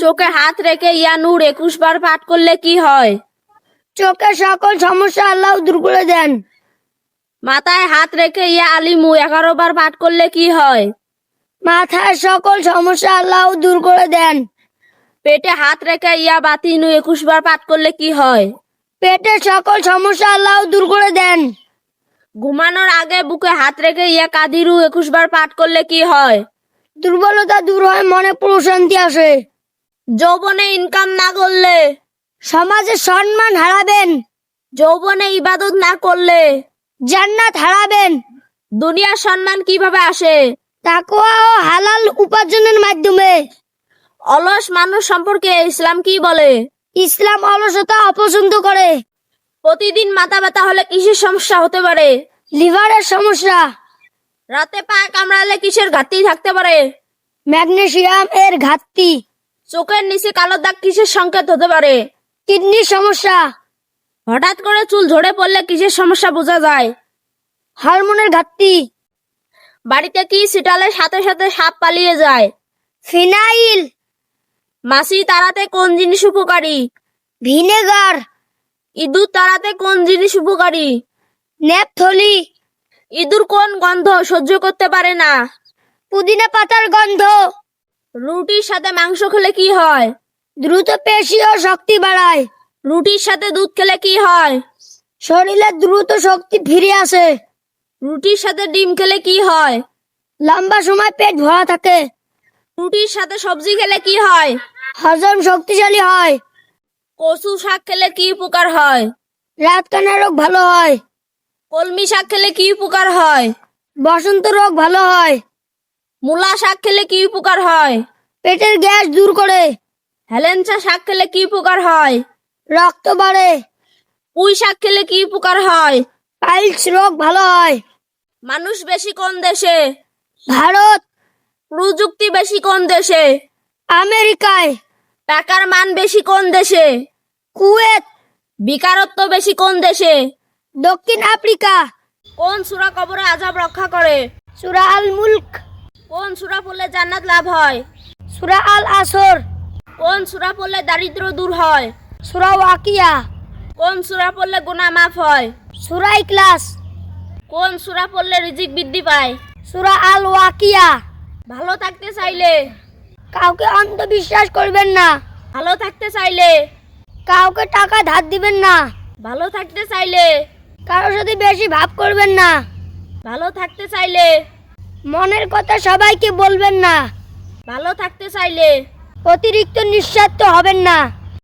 চোখে হাত রেখে ইয়া নূর 21 বার পাঠ করলে কি হয়? চোখের সকল সমস্যা আল্লাহ দূর করে দেন। মাথায় হাত রেখে ইয়া আলিমু 11 বার পাঠ করলে কি হয়? মাথার সকল সমস্যা আল্লাহ দূর করে দেন। পেটে হাত রেখে ইয়া বাতিনু 21 বার পাঠ করলে কি হয়? পেটের সকল সমস্যা আল্লাহ দূর করে দেন। ঘুমানোর আগে বুকে হাত রেখে ইয়া কাদিরু 21 বার পাঠ করলে কি হয়? দুর্বলতা দূর হয়, মনে প্রশান্তি আসে। যৌবনে ইনকাম না করলে, সমাজে সম্মান হারাবেন। যৌবনে ইবাদত না করলে জান্নাত হারাবেন। দুনিয়ার সম্মান কিভাবে আসে? তাকওয়া ও হালাল উপার্জনের মাধ্যমে। অলস মানুষ সম্পর্কে ইসলাম কি বলে? ইসলাম অলসতা অপছন্দ করে। প্রতিদিন মাথা ব্যথা হলে কিসের সমস্যা হতে পারে? লিভারের সমস্যা। রাতে পা কামড়ালে কিসের ঘাটতি থাকতে পারে? ম্যাগনেসিয়াম এর ঘাটতি। চোখের নিচে কালো দাগ কিসের সংকেত হতে পারে? কিডনির সমস্যা। হঠাৎ করে চুল ঝরে পড়লে কিসের সমস্যা বোঝা যায়? হরমোনের ঘাটতি। বাড়িতে কি ছিটালে সাথে সাথে সাপ পালিয়ে যায়? ফিনাইল। মাছি তাড়াতে কোন জিনিস উপকারী? ভিনেগার। ইঁদুর তাড়াতে কোন জিনিস উপকারী? নেপথলি। ইঁদুর কোন গন্ধ সহ্য করতে পারে না? পুদিনা পাতার গন্ধ। রুটির সাথে মাংস খেলে কি হয়? দ্রুত পেশি ও শক্তি বাড়ায়। রুটির সাথে দুধ খেলে কি হয়? শরীরে দ্রুত শক্তি ফিরে আসে। রুটির সাথে ডিম খেলে কি হয়? লম্বা সময় পেট ভরা থাকে। রুটির সাথে সবজি খেলে কি হয়? হজম শক্তিশালী হয়। কচু শাক খেলে কি উপকার হয়? রাতকানা রোগ ভালো হয়। কলমি শাক খেলে কি উপকার হয়? বসন্ত রোগ ভালো হয়। মূলা শাক খেলে কি উপকার হয়? পেটের গ্যাস দূর করে। হেলেঞ্চা শাক খেলে কি উপকার হয়? রক্ত বাড়ে। পুঁই শাক খেলে কি উপকার হয়? পাইলস রোগ ভালো হয়। মানুষ বেশি কোন দেশে? ভারত। প্রযুক্তি বেশি কোন দেশে? আমেরিকায়। টাকার মান বেশি কোন দেশে? কুয়েত। বেকারত্ব বেশি কোন দেশে? দক্ষিণ আফ্রিকা। কোন সূরা কবরে আযাব রক্ষা করে? সূরা আল মুলক। কোন সূরা পড়লে জান্নাত লাভ হয়? সূরা আল আসর। কোন সূরা পড়লে দারিদ্র দূর হয়? সূরা ওয়াকিয়া। কোন সূরা পড়লে গুনাহ মাফ হয়? সূরা ইখলাস। কোন সূরা পড়লে রিজিক বৃদ্ধি পায়? সূরা আল ওয়াকিয়া। ভালো থাকতে চাইলে কাউকে অন্ধবিশ্বাস করবেন না। ভালো থাকতে চাইলে কাউকে টাকা ধার দিবেন না। ভালো থাকতে চাইলে কারোর সাথে বেশি ভাব করবেন না। ভালো থাকতে চাইলে মনের কথা সবাইকে বলবেন না। ভালো থাকতে চাইলে অতিরিক্ত নিঃস্বার্থ হবেন না।